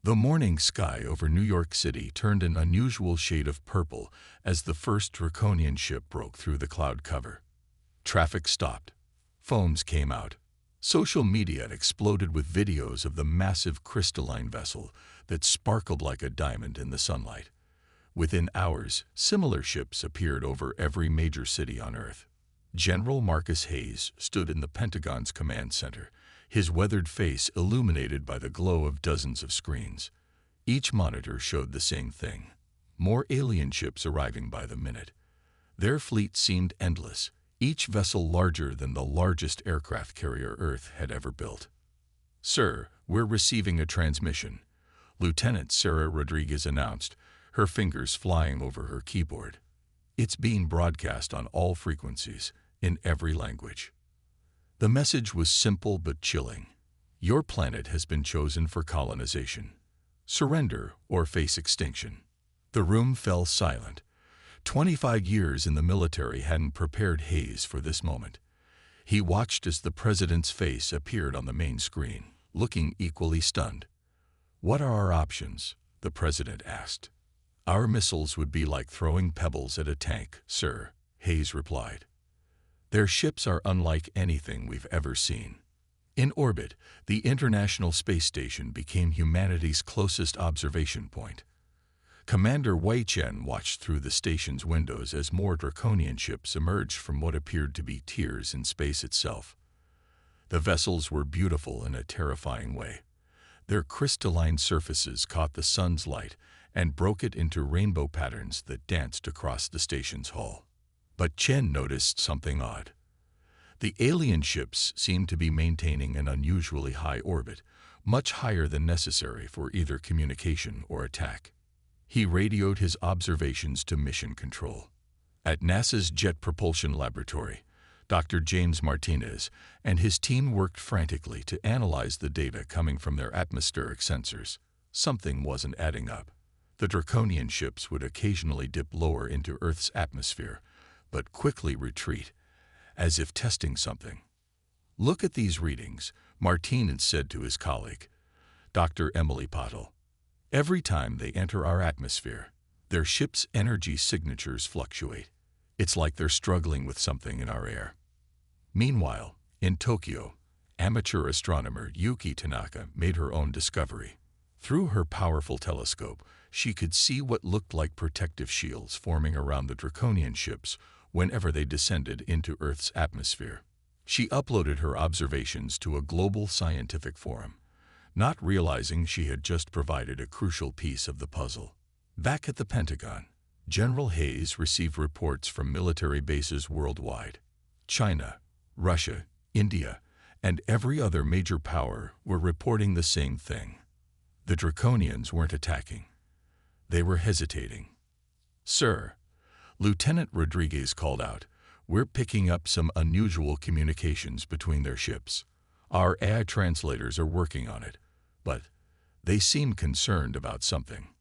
The morning sky over New York City turned an unusual shade of purple as the first Draconian ship broke through the cloud cover. Traffic stopped. Phones came out. Social media exploded with videos of the massive crystalline vessel that sparkled like a diamond in the sunlight. Within hours, similar ships appeared over every major city on Earth. General Marcus Hayes stood in the Pentagon's command center, his weathered face illuminated by the glow of dozens of screens. Each monitor showed the same thing: more alien ships arriving by the minute. Their fleet seemed endless, each vessel larger than the largest aircraft carrier Earth had ever built. "Sir, we're receiving a transmission," Lieutenant Sarah Rodriguez announced, her fingers flying over her keyboard. "It's being broadcast on all frequencies, in every language." The message was simple but chilling. Your planet has been chosen for colonization. Surrender or face extinction. The room fell silent. 25 years in the military hadn't prepared Hayes for this moment. He watched as the president's face appeared on the main screen, looking equally stunned. "What are our options?" the president asked. "Our missiles would be like throwing pebbles at a tank, sir," Hayes replied. "Their ships are unlike anything we've ever seen." In orbit, the International Space Station became humanity's closest observation point. Commander Wei Chen watched through the station's windows as more Draconian ships emerged from what appeared to be tears in space itself. The vessels were beautiful in a terrifying way. Their crystalline surfaces caught the sun's light and broke it into rainbow patterns that danced across the station's hull. But Chen noticed something odd. The alien ships seemed to be maintaining an unusually high orbit, much higher than necessary for either communication or attack. He radioed his observations to Mission Control. At NASA's Jet Propulsion Laboratory, Dr. James Martinez and his team worked frantically to analyze the data coming from their atmospheric sensors. Something wasn't adding up. The Draconian ships would occasionally dip lower into Earth's atmosphere, but quickly retreat, as if testing something. "Look at these readings," Martinez said to his colleague, Dr. Emily Pottle. "Every time they enter our atmosphere, their ship's energy signatures fluctuate. It's like they're struggling with something in our air." Meanwhile, in Tokyo, amateur astronomer Yuki Tanaka made her own discovery. Through her powerful telescope, she could see what looked like protective shields forming around the Draconian ships whenever they descended into Earth's atmosphere. She uploaded her observations to a global scientific forum, not realizing she had just provided a crucial piece of the puzzle. Back at the Pentagon, General Hayes received reports from military bases worldwide. China, Russia, India, and every other major power were reporting the same thing. The Draconians weren't attacking. They were hesitating. "Sir," Lieutenant Rodriguez called out, "we're picking up some unusual communications between their ships. Our AI translators are working on it, but they seem concerned about something."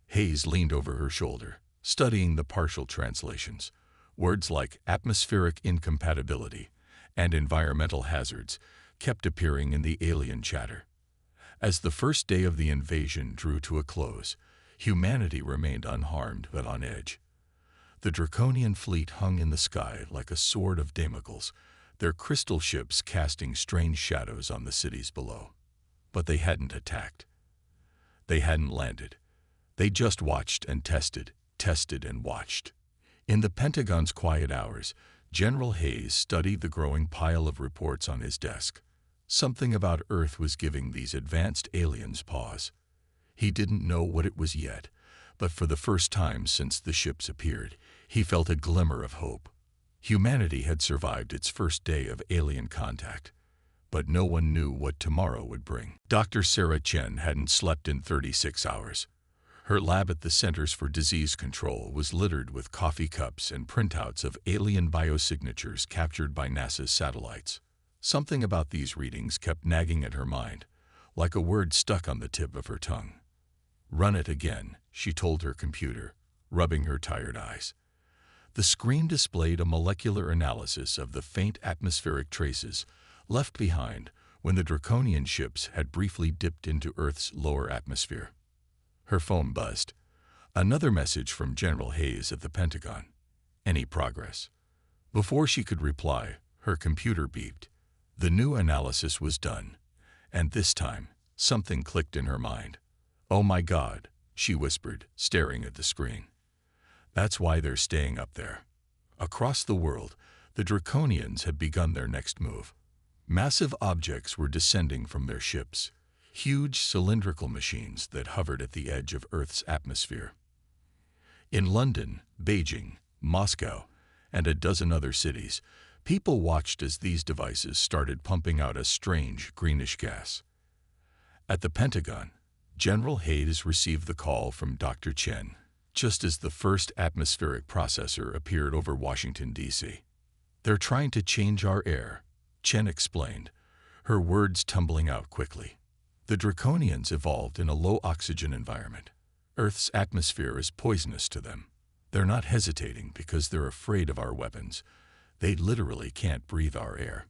Hayes leaned over her shoulder, studying the partial translations. Words like atmospheric incompatibility and environmental hazards kept appearing in the alien chatter. As the first day of the invasion drew to a close, humanity remained unharmed but on edge. The Draconian fleet hung in the sky like a sword of Damocles, their crystal ships casting strange shadows on the cities below. But they hadn't attacked. They hadn't landed. They just watched and tested and watched. In the Pentagon's quiet hours, General Hayes studied the growing pile of reports on his desk. Something about Earth was giving these advanced aliens pause. He didn't know what it was yet, but for the first time since the ships appeared, he felt a glimmer of hope. Humanity had survived its first day of alien contact, but no one knew what tomorrow would bring. Dr. Sarah Chen hadn't slept in 36 hours. Her lab at the Centers for Disease Control was littered with coffee cups and printouts of alien biosignatures captured by NASA's satellites. Something about these readings kept nagging at her mind, like a word stuck on the tip of her tongue. "Run it again," she told her computer, rubbing her tired eyes. The screen displayed a molecular analysis of the faint atmospheric traces left behind when the Draconian ships had briefly dipped into Earth's lower atmosphere. Her phone buzzed. Another message from General Hayes at the Pentagon. Any progress? Before she could reply, her computer beeped. The new analysis was done, and this time, something clicked in her mind. "Oh my God," she whispered, staring at the screen. "That's why they're staying up there." Across the world, the Draconians had begun their next move. Massive objects were descending from their ships, huge cylindrical machines that hovered at the edge of Earth's atmosphere. In London, Beijing, Moscow, and a dozen other cities, people watched as these devices started pumping out a strange greenish gas. At the Pentagon, General Hayes received the call from Dr. Chen, just as the first atmospheric processor appeared over Washington, D.C. "They're trying to change our air," Chen explained, her words tumbling out quickly. "The Draconians evolved in a low-oxygen environment. Earth's atmosphere is poisonous to them. They're not hesitating because they're afraid of our weapons. They literally can't breathe our air."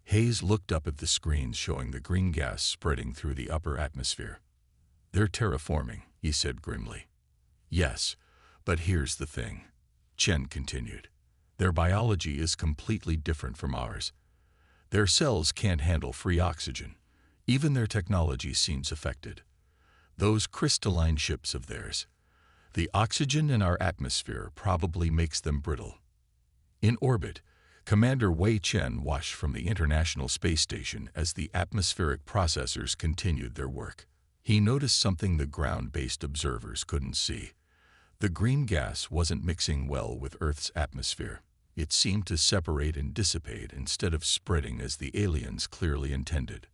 Hayes looked up at the screens showing the green gas spreading through the upper atmosphere. "They're terraforming," he said grimly. "Yes, but here's the thing," Chen continued. "Their biology is completely different from ours. Their cells can't handle free oxygen. Even their technology seems affected. Those crystalline ships of theirs. The oxygen in our atmosphere probably makes them brittle." In orbit, Commander Wei Chen watched from the International Space Station as the atmospheric processors continued their work. He noticed something the ground-based observers couldn't see. The green gas wasn't mixing well with Earth's atmosphere. It seemed to separate and dissipate instead of spreading as the aliens clearly intended.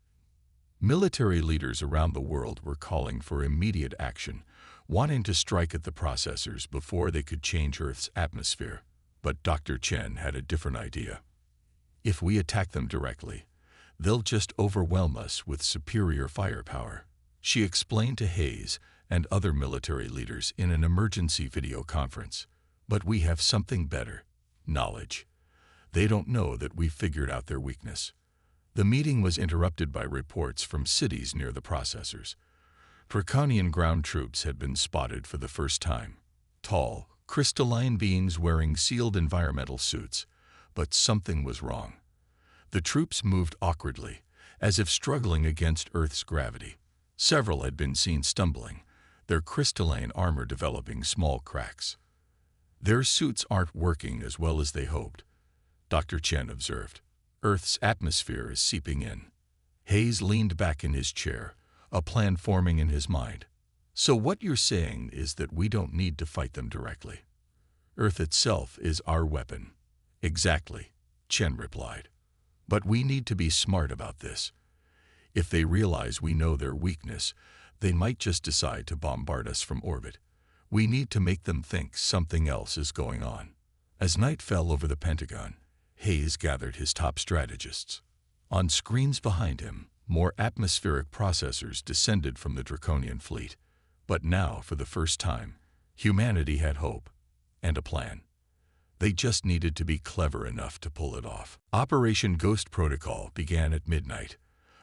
Military leaders around the world were calling for immediate action, wanting to strike at the processors before they could change Earth's atmosphere. But Dr. Chen had a different idea. "If we attack them directly, they'll just overwhelm us with superior firepower," she explained to Hayes and other military leaders in an emergency video conference. "But we have something better: knowledge. They don't know that we've figured out their weakness." The meeting was interrupted by reports from cities near the processors. Draconian ground troops had been spotted for the first time. Tall, crystalline beings wearing sealed environmental suits. But something was wrong. The troops moved awkwardly, as if struggling against Earth's gravity. Several had been seen stumbling, their crystalline armor developing small cracks. "Their suits aren't working as well as they hoped," Dr. Chen observed. "Earth's atmosphere is seeping in." Hayes leaned back in his chair, a plan forming in his mind. "So what you're saying is that we don't need to fight them directly. Earth itself is our weapon." "Exactly," Chen replied. "But we need to be smart about this. If they realize we know their weakness, they might just decide to bombard us from orbit. We need to make them think something else is going on." As night fell over the Pentagon, Hayes gathered his top strategists. On screens behind him, more atmospheric processors descended from the Draconian fleet. But now, for the first time, humanity had hope and a plan. They just needed to be clever enough to pull it off. Operation Ghost Protocol began at midnight.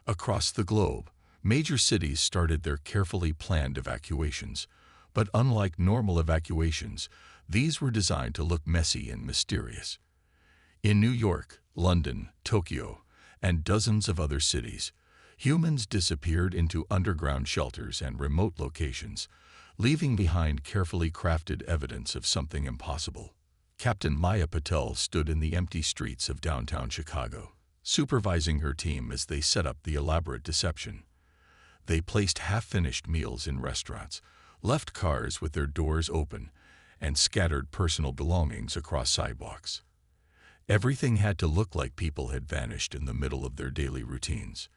Across the globe, major cities started their carefully planned evacuations. But unlike normal evacuations, these were designed to look messy and mysterious. In New York, London, Tokyo, and dozens of other cities, humans disappeared into underground shelters and remote locations, leaving behind carefully crafted evidence of something impossible. Captain Maya Patel stood in the empty streets of downtown Chicago, supervising her team as they set up the elaborate deception. They placed half-finished meals in restaurants, left cars with their doors open, and scattered personal belongings across sidewalks. Everything had to look like people had vanished in the middle of their daily routines.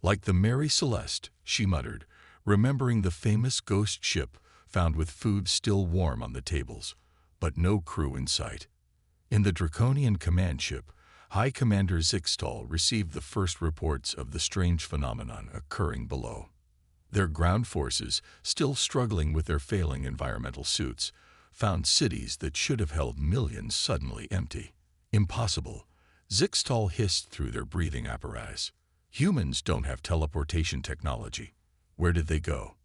"Like the Mary Celeste," she muttered, remembering the famous ghost ship found with food still warm on the tables, but no crew in sight. In the Draconian command ship, High Commander Zixtal received the first reports of the strange phenomenon occurring below. Their ground forces, still struggling with their failing environmental suits, found cities that should have held millions suddenly empty. "Impossible," Zixtal hissed through their breathing apparatus. Humans don't have teleportation technology. Where did they go?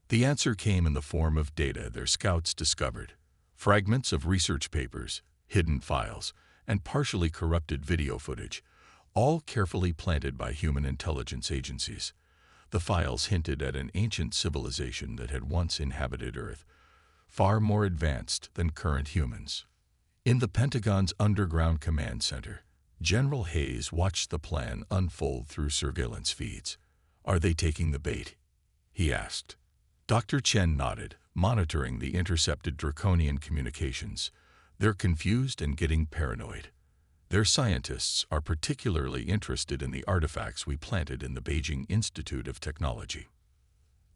The answer came in the form of data their scouts discovered. Fragments of research papers, hidden files, and partially corrupted video footage, all carefully planted by human intelligence agencies. The files hinted at an ancient civilization that had once inhabited Earth, far more advanced than current humans. In the Pentagon's underground command center, General Hayes watched the plan unfold through surveillance feeds. "Are they taking the bait?" he asked. Dr. Chen nodded, monitoring the intercepted Draconian communications. "They're confused and getting paranoid. Their scientists are particularly interested in the artifacts we planted in the Beijing Institute of Technology.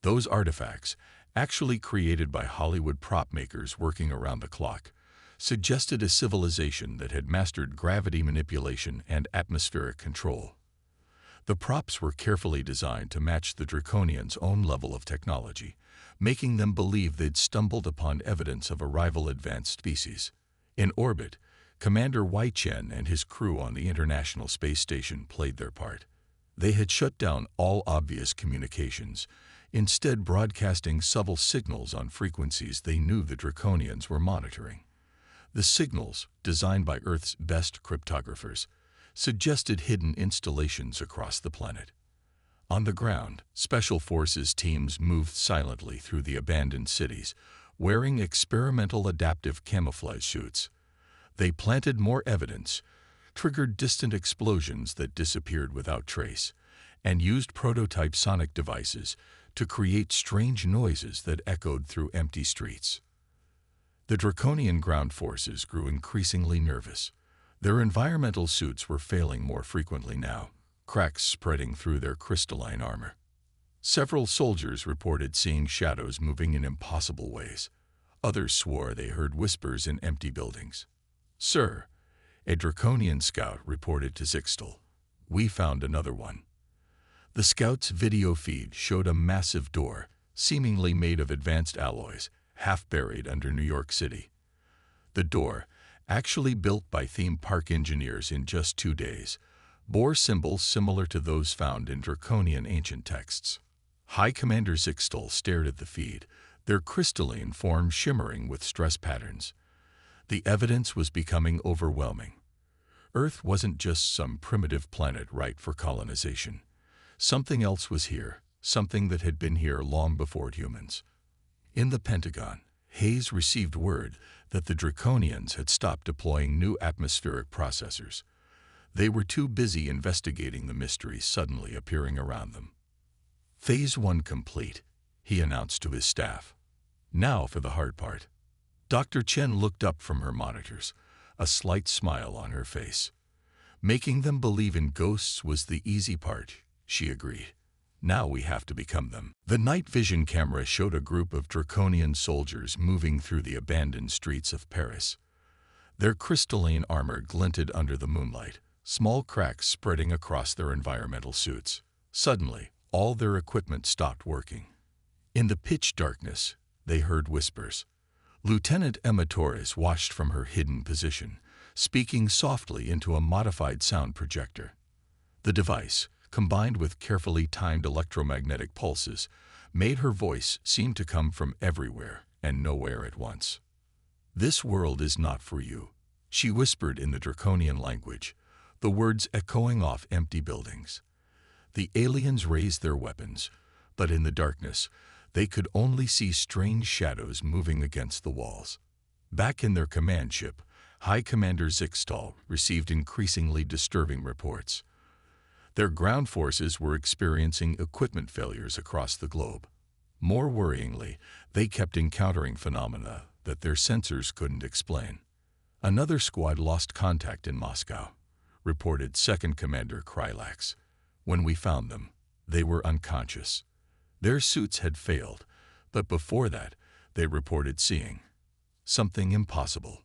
Those artifacts, actually created by Hollywood prop makers working around the clock, suggested a civilization that had mastered gravity manipulation and atmospheric control. The props were carefully designed to match the Draconians' own level of technology, making them believe they'd stumbled upon evidence of a rival advanced species. In orbit, Commander Wei Chen and his crew on the International Space Station played their part. They had shut down all obvious communications, instead broadcasting subtle signals on frequencies they knew the Draconians were monitoring. The signals, designed by Earth's best cryptographers, suggested hidden installations across the planet. On the ground, Special Forces teams moved silently through the abandoned cities, wearing experimental adaptive camouflage suits. They planted more evidence, triggered distant explosions that disappeared without trace, and used prototype sonic devices to create strange noises that echoed through empty streets. The Draconian ground forces grew increasingly nervous. Their environmental suits were failing more frequently now, cracks spreading through their crystalline armor. Several soldiers reported seeing shadows moving in impossible ways. Others swore they heard whispers in empty buildings. "Sir," a Draconian scout reported to Zixtel, "we found another one." The scout's video feed showed a massive door, seemingly made of advanced alloys, half buried under New York City. The door, actually built by theme park engineers in just 2 days, bore symbols similar to those found in Draconian ancient texts. High Commander Zixtel stared at the feed, their crystalline form shimmering with stress patterns. The evidence was becoming overwhelming. Earth wasn't just some primitive planet ripe for colonization. Something else was here, something that had been here long before humans. In the Pentagon, Hayes received word that the Draconians had stopped deploying new atmospheric processors. They were too busy investigating the mysteries suddenly appearing around them. "Phase 1 complete," he announced to his staff. "Now for the hard part." Dr. Chen looked up from her monitors, a slight smile on her face. "Making them believe in ghosts was the easy part," she agreed. "Now we have to become them." The night vision camera showed a group of Draconian soldiers moving through the abandoned streets of Paris. Their crystalline armor glinted under the moonlight, small cracks spreading across their environmental suits. Suddenly, all their equipment stopped working. In the pitch darkness, they heard whispers. Lieutenant Emma Torres watched from her hidden position, speaking softly into a modified sound projector. The device, combined with carefully timed electromagnetic pulses, made her voice seem to come from everywhere and nowhere at once. "This world is not for you," she whispered in the Draconian language, the words echoing off empty buildings. The aliens raised their weapons, but in the darkness, they could only see strange shadows moving against the walls. Back in their command ship, High Commander Zixtal received increasingly disturbing reports. Their ground forces were experiencing equipment failures across the globe. More worryingly, they kept encountering phenomena that their sensors couldn't explain. "Another squad lost contact in Moscow," reported Second Commander Krylax. "When we found them, they were unconscious. Their suits had failed, but before that, they reported seeing something impossible."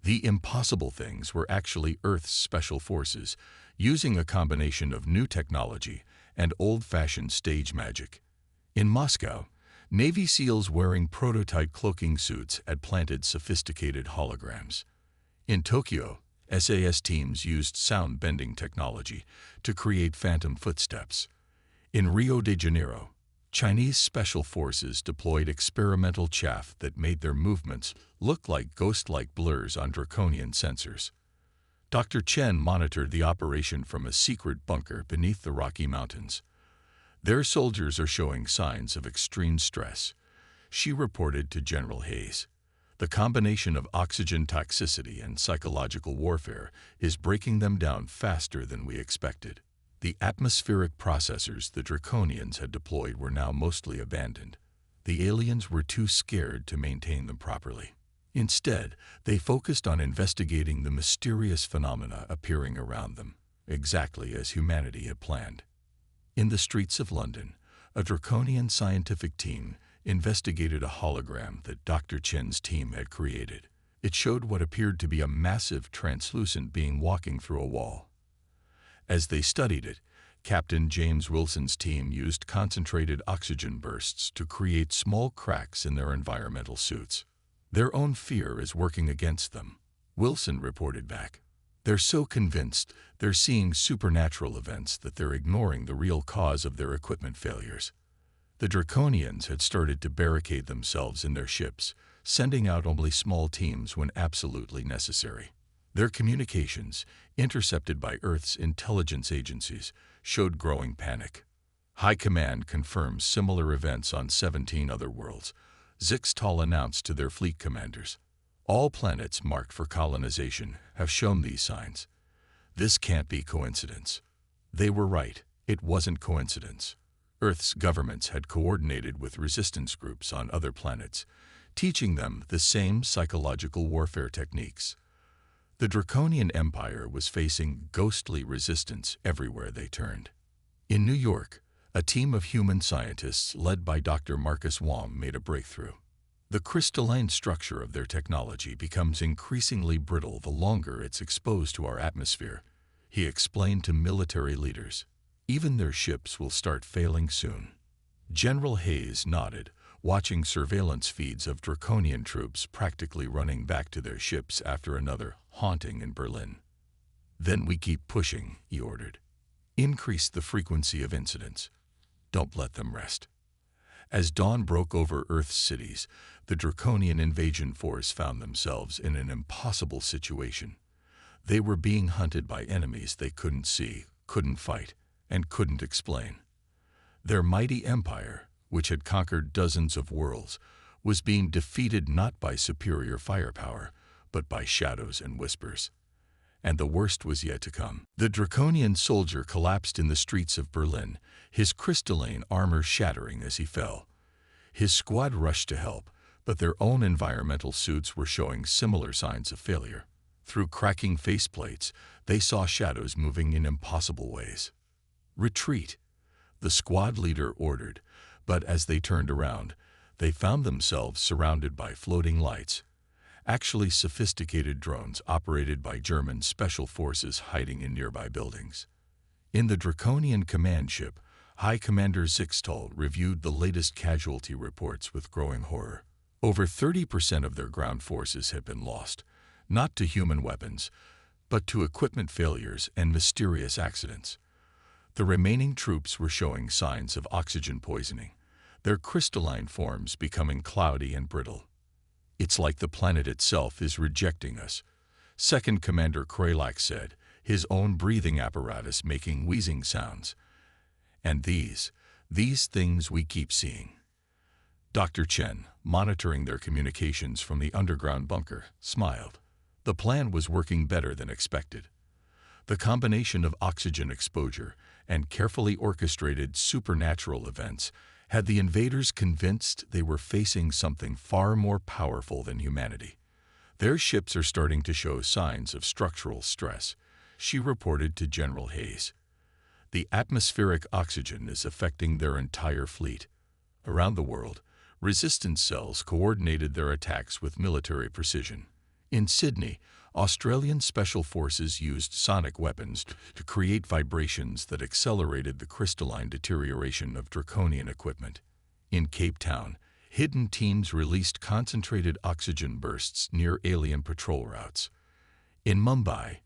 The impossible things were actually Earth's special forces, using a combination of new technology and old-fashioned stage magic. In Moscow, Navy SEALs wearing prototype cloaking suits had planted sophisticated holograms. In Tokyo, SAS teams used sound-bending technology to create phantom footsteps. In Rio de Janeiro, Chinese special forces deployed experimental chaff that made their movements look like ghost-like blurs on Draconian sensors. Dr. Chen monitored the operation from a secret bunker beneath the Rocky Mountains. Their soldiers are showing signs of extreme stress, she reported to General Hayes. The combination of oxygen toxicity and psychological warfare is breaking them down faster than we expected. The atmospheric processors the Draconians had deployed were now mostly abandoned. The aliens were too scared to maintain them properly. Instead, they focused on investigating the mysterious phenomena appearing around them, exactly as humanity had planned. In the streets of London, a Draconian scientific team investigated a hologram that Dr. Chen's team had created. It showed what appeared to be a massive translucent being walking through a wall. As they studied it, Captain James Wilson's team used concentrated oxygen bursts to create small cracks in their environmental suits. Their own fear is working against them, Wilson reported back. They're so convinced they're seeing supernatural events that they're ignoring the real cause of their equipment failures. The Draconians had started to barricade themselves in their ships, sending out only small teams when absolutely necessary. Their communications, intercepted by Earth's intelligence agencies, showed growing panic. High Command confirms similar events on 17 other worlds, Zixtal announced to their fleet commanders. All planets marked for colonization have shown these signs. This can't be coincidence. They were right, it wasn't coincidence. Earth's governments had coordinated with resistance groups on other planets, teaching them the same psychological warfare techniques. The Draconian Empire was facing ghostly resistance everywhere they turned. In New York, a team of human scientists led by Dr. Marcus Wong made a breakthrough. The crystalline structure of their technology becomes increasingly brittle the longer it's exposed to our atmosphere, he explained to military leaders. Even their ships will start failing soon. General Hayes nodded, watching surveillance feeds of Draconian troops practically running back to their ships after another haunting in Berlin. Then we keep pushing, he ordered. Increase the frequency of incidents. Don't let them rest. As dawn broke over Earth's cities, the Draconian invasion force found themselves in an impossible situation. They were being hunted by enemies they couldn't see, couldn't fight, and couldn't explain. Their mighty empire, which had conquered dozens of worlds, was being defeated not by superior firepower, but by shadows and whispers. And the worst was yet to come. The Draconian soldier collapsed in the streets of Berlin, his crystalline armor shattering as he fell. His squad rushed to help, but their own environmental suits were showing similar signs of failure. Through cracking faceplates, they saw shadows moving in impossible ways. Retreat, the squad leader ordered, but as they turned around, they found themselves surrounded by floating lights, actually sophisticated drones operated by German special forces hiding in nearby buildings. In the Draconian command ship, High Commander Zixtal reviewed the latest casualty reports with growing horror. Over 30% of their ground forces had been lost, not to human weapons, but to equipment failures and mysterious accidents. The remaining troops were showing signs of oxygen poisoning, their crystalline forms becoming cloudy and brittle. It's like the planet itself is rejecting us, Second Commander Kralak said, his own breathing apparatus making wheezing sounds. And these things we keep seeing. Dr. Chen, monitoring their communications from the underground bunker, smiled. The plan was working better than expected. The combination of oxygen exposure and carefully orchestrated supernatural events had the invaders convinced they were facing something far more powerful than humanity. Their ships are starting to show signs of structural stress, she reported to General Hayes. The atmospheric oxygen is affecting their entire fleet. Around the world, resistance cells coordinated their attacks with military precision. In Sydney, Australian Special Forces used sonic weapons to create vibrations that accelerated the crystalline deterioration of Draconian equipment. In Cape Town, hidden teams released concentrated oxygen bursts near alien patrol routes. In Mumbai,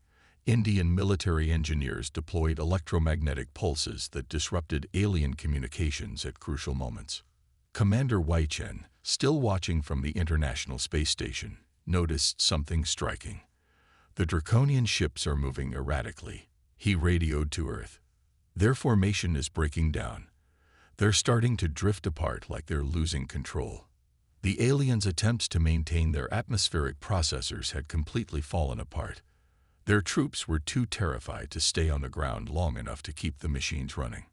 Indian military engineers deployed electromagnetic pulses that disrupted alien communications at crucial moments. Commander Chen, still watching from the International Space Station, noticed something striking. The Draconian ships are moving erratically. He radioed to Earth. Their formation is breaking down. They're starting to drift apart like they're losing control. The aliens' attempts to maintain their atmospheric processors had completely fallen apart. Their troops were too terrified to stay on the ground long enough to keep the machines running.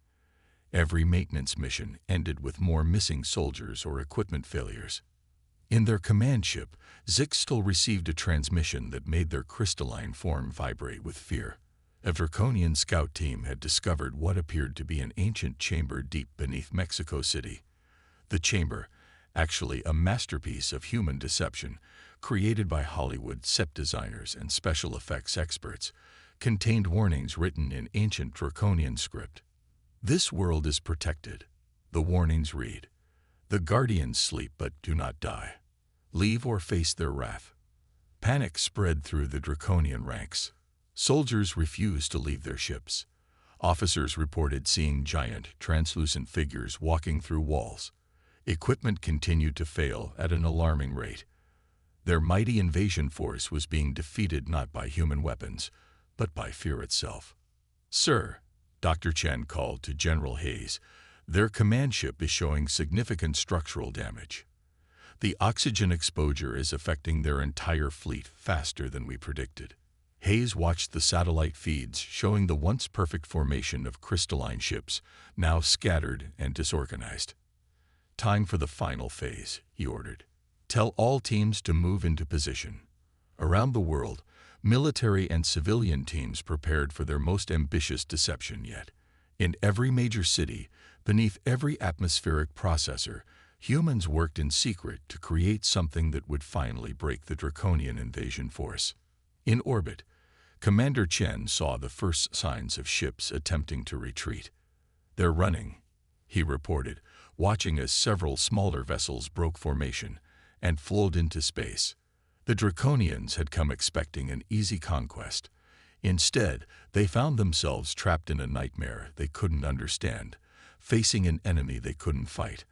Every maintenance mission ended with more missing soldiers or equipment failures. In their command ship, Zixtal received a transmission that made their crystalline form vibrate with fear. A Draconian scout team had discovered what appeared to be an ancient chamber deep beneath Mexico City. The chamber, actually a masterpiece of human deception, created by Hollywood set designers and special effects experts, contained warnings written in ancient Draconian script. This world is protected. The warnings read, "The guardians sleep but do not die. Leave or face their wrath." Panic spread through the Draconian ranks. Soldiers refused to leave their ships. Officers reported seeing giant, translucent figures walking through walls. Equipment continued to fail at an alarming rate. Their mighty invasion force was being defeated not by human weapons, but by fear itself. "Sir," Dr. Chen called to General Hayes, "their command ship is showing significant structural damage. The oxygen exposure is affecting their entire fleet faster than we predicted." Hayes watched the satellite feeds showing the once perfect formation of crystalline ships, now scattered and disorganized. "Time for the final phase," he ordered. "Tell all teams to move into position." Around the world, military and civilian teams prepared for their most ambitious deception yet. In every major city, beneath every atmospheric processor, humans worked in secret to create something that would finally break the Draconian invasion force. In orbit, Commander Chen saw the first signs of ships attempting to retreat. "They're running," he reported, watching as several smaller vessels broke formation and flowed into space. The Draconians had come expecting an easy conquest. Instead, they found themselves trapped in a nightmare they couldn't understand, facing an enemy they couldn't fight,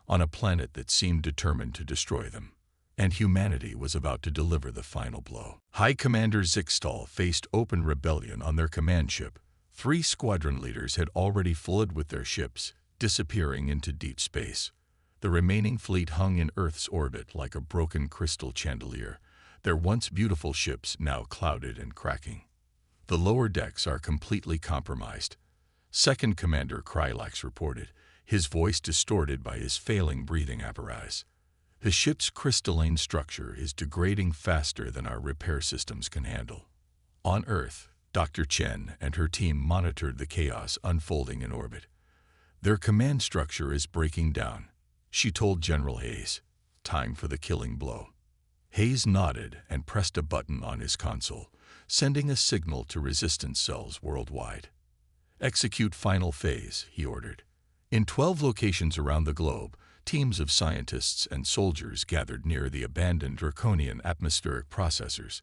on a planet that seemed determined to destroy them. And humanity was about to deliver the final blow. High Commander Zixtal faced open rebellion on their command ship. 3 squadron leaders had already fled with their ships, disappearing into deep space. The remaining fleet hung in Earth's orbit like a broken crystal chandelier, their once beautiful ships now clouded and cracking. "The lower decks are completely compromised," Second Commander Krylax reported, his voice distorted by his failing breathing apparatus. "The ship's crystalline structure is degrading faster than our repair systems can handle." On Earth, Dr. Chen and her team monitored the chaos unfolding in orbit. "Their command structure is breaking down," she told General Hayes. "Time for the killing blow." Hayes nodded and pressed a button on his console, sending a signal to resistance cells worldwide. "Execute final phase," he ordered. In 12 locations around the globe, teams of scientists and soldiers gathered near the abandoned Draconian atmospheric processors.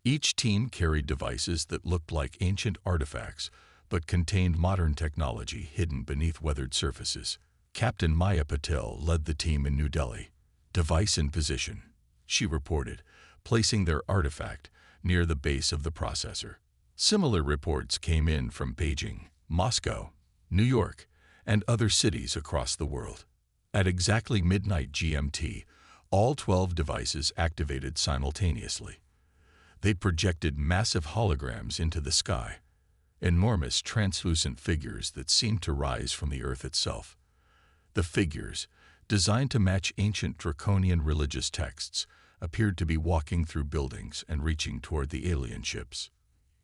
Each team carried devices that looked like ancient artifacts, but contained modern technology hidden beneath weathered surfaces. Captain Maya Patel led the team in New Delhi. "Device in position," she reported, placing their artifact near the base of the processor. Similar reports came in from Beijing, Moscow, New York, and other cities across the world. At exactly midnight GMT, all 12 devices activated simultaneously. They projected massive holograms into the sky, enormous translucent figures that seemed to rise from the Earth itself. The figures, designed to match ancient Draconian religious texts, appeared to be walking through buildings and reaching toward the alien ships.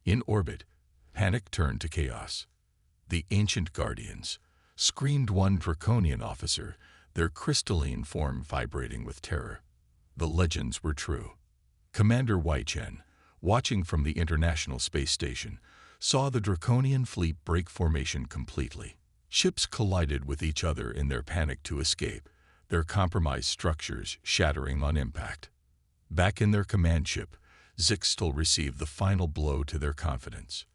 In orbit, panic turned to chaos. "The ancient guardians," screamed one Draconian officer, their crystalline form vibrating with terror. The legends were true. Commander Chen, watching from the International Space Station, saw the Draconian fleet break formation completely. Ships collided with each other in their panic to escape, their compromised structures shattering on impact. Back in their command ship, Zixtel received the final blow to their confidence.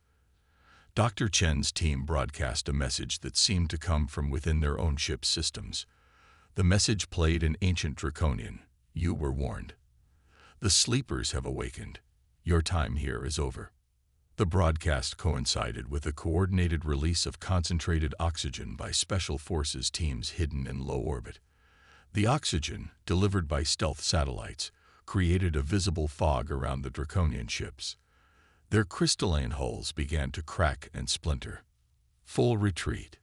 Dr. Chen's team broadcast a message that seemed to come from within their own ship's systems. The message played in ancient Draconian. You were warned. The sleepers have awakened. Your time here is over. The broadcast coincided with a coordinated release of concentrated oxygen by Special Forces teams hidden in low orbit. The oxygen, delivered by stealth satellites, created a visible fog around the Draconian ships. Their crystalline hulls began to crack and splinter. Full retreat.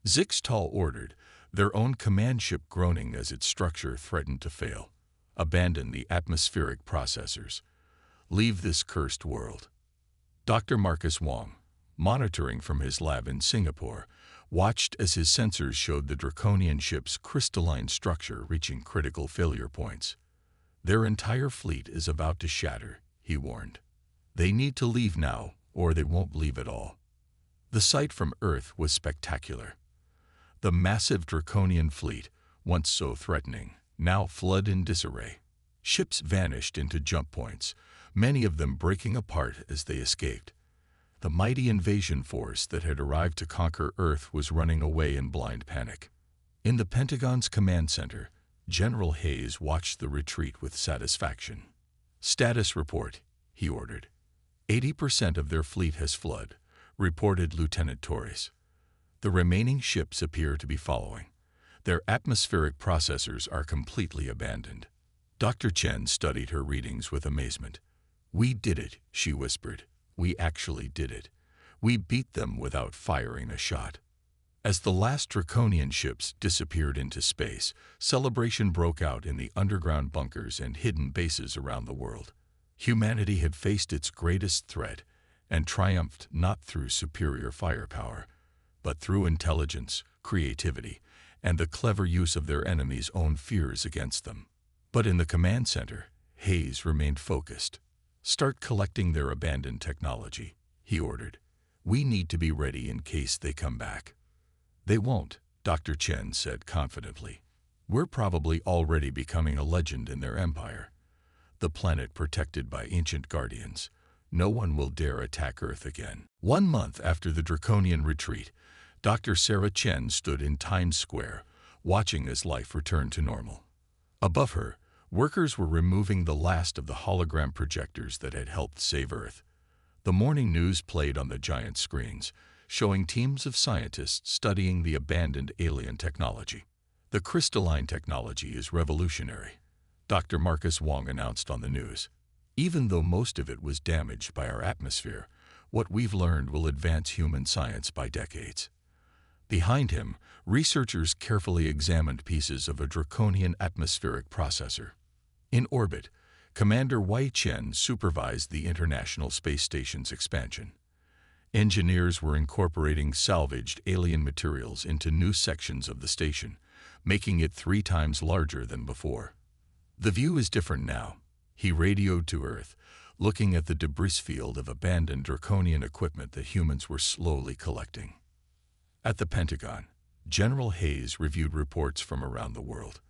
Zixtal ordered, their own command ship groaning as its structure threatened to fail. Abandon the atmospheric processors. Leave this cursed world. Dr. Marcus Wong, monitoring from his lab in Singapore, watched as his sensors showed the Draconian ship's crystalline structure reaching critical failure points. Their entire fleet is about to shatter, he warned. They need to leave now, or they won't leave at all. The sight from Earth was spectacular. The massive Draconian fleet, once so threatening, now fled in disarray. Ships vanished into jump points, many of them breaking apart as they escaped. The mighty invasion force that had arrived to conquer Earth was running away in blind panic. In the Pentagon's command center, General Hayes watched the retreat with satisfaction. Status report, he ordered. 80% of their fleet has fled, reported Lieutenant Torres. The remaining ships appear to be following. Their atmospheric processors are completely abandoned. Dr. Chen studied her readings with amazement. We did it, she whispered. We actually did it. We beat them without firing a shot. As the last Draconian ships disappeared into space, celebration broke out in the underground bunkers and hidden bases around the world. Humanity had faced its greatest threat and triumphed not through superior firepower, but through intelligence, creativity, and the clever use of their enemies' own fears against them. But in the command center, Hayes remained focused. Start collecting their abandoned technology, he ordered. We need to be ready in case they come back. They won't, Dr. Chen said confidently. We're probably already becoming a legend in their empire. The planet protected by ancient guardians. No one will dare attack Earth again. 1 month after the Draconian retreat, Dr. Sarah Chen stood in Times Square, watching as life returned to normal. Above her, workers were removing the last of the hologram projectors that had helped save Earth. The morning news played on the giant screens, showing teams of scientists studying the abandoned alien technology. The crystalline technology is revolutionary, Dr. Marcus Wong announced on the news. Even though most of it was damaged by our atmosphere, what we've learned will advance human science by decades. Behind him, researchers carefully examined pieces of a Draconian atmospheric processor. In orbit, Commander Wei Chen supervised the International Space Station's expansion. Engineers were incorporating salvaged alien materials into new sections of the station, making it 3 times larger than before. The view is different now, he radioed to Earth, looking at the debris field of abandoned Draconian equipment that humans were slowly collecting. At the Pentagon, General Hayes reviewed reports from around the world.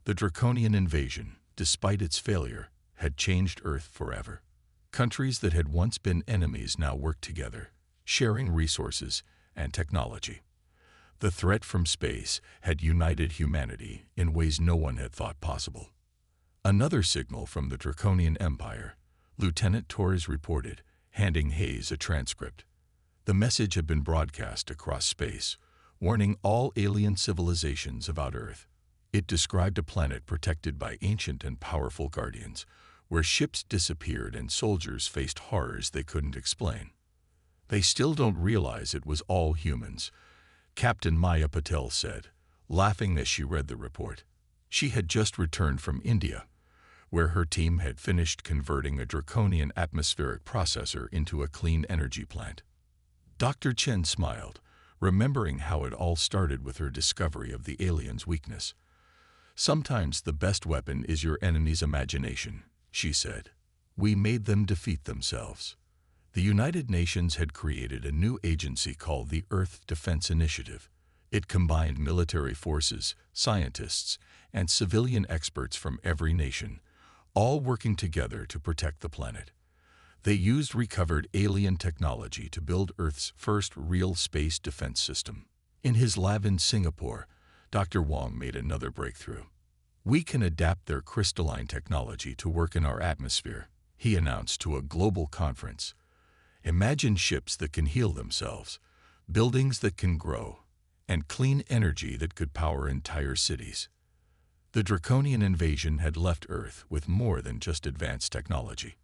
The Draconian invasion, despite its failure, had changed Earth forever. Countries that had once been enemies now worked together, sharing resources and technology. The threat from space had united humanity in ways no one had thought possible. Another signal from the Draconian Empire, Lieutenant Torres reported, handing Hayes a transcript. The message had been broadcast across space, warning all alien civilizations about Earth. It described a planet protected by ancient and powerful guardians, where ships disappeared and soldiers faced horrors they couldn't explain. They still don't realize it was all humans, Captain Maya Patel said, laughing as she read the report. She had just returned from India, where her team had finished converting a Draconian atmospheric processor into a clean energy plant. Dr. Chen smiled, remembering how it all started with her discovery of the alien's weakness. Sometimes the best weapon is your enemy's imagination, she said. We made them defeat themselves. The United Nations had created a new agency called the Earth Defense Initiative. It combined military forces, scientists, and civilian experts from every nation, all working together to protect the planet. They used recovered alien technology to build Earth's first real space defense system. In his lab in Singapore, Dr. Wong made another breakthrough. "We can adapt their crystalline technology to work in our atmosphere," he announced to a global conference. "Imagine ships that can heal themselves, buildings that can grow, and clean energy that could power entire cities." The Draconian invasion had left Earth with more than just advanced technology.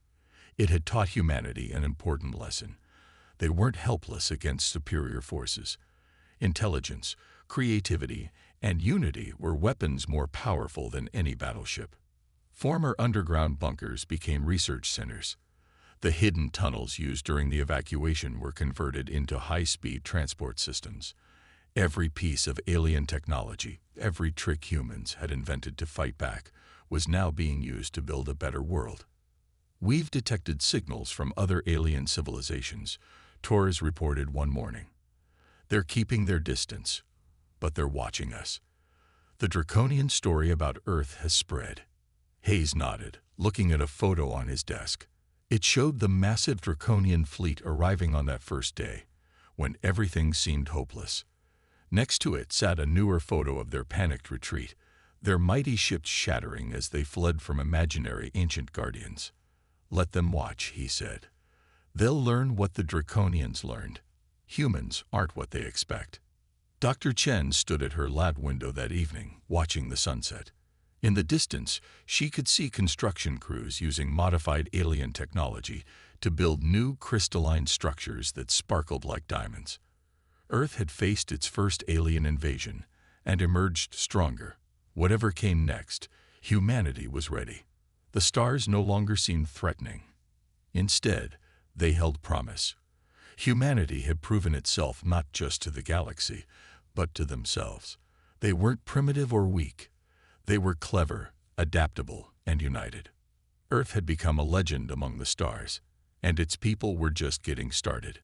It had taught humanity an important lesson. They weren't helpless against superior forces. Intelligence, creativity, and unity were weapons more powerful than any battleship. Former underground bunkers became research centers. The hidden tunnels used during the evacuation were converted into high-speed transport systems. Every piece of alien technology, every trick humans had invented to fight back, was now being used to build a better world. "We've detected signals from other alien civilizations," Torres reported one morning. "They're keeping their distance, but they're watching us." The Draconian story about Earth has spread. Hayes nodded, looking at a photo on his desk. It showed the massive Draconian fleet arriving on that first day, when everything seemed hopeless. Next to it sat a newer photo of their panicked retreat, their mighty ships shattering as they fled from imaginary ancient guardians. "Let them watch," he said. "They'll learn what the Draconians learned. Humans aren't what they expect." Dr. Chen stood at her lab window that evening, watching the sunset. In the distance, she could see construction crews using modified alien technology to build new crystalline structures that sparkled like diamonds. Earth had faced its first alien invasion and emerged stronger. Whatever came next, humanity was ready. The stars no longer seemed threatening. Instead, they held promise. Humanity had proven itself not just to the galaxy, but to themselves. They weren't primitive or weak. They were clever, adaptable, and united. Earth had become a legend among the stars, and its people were just getting started.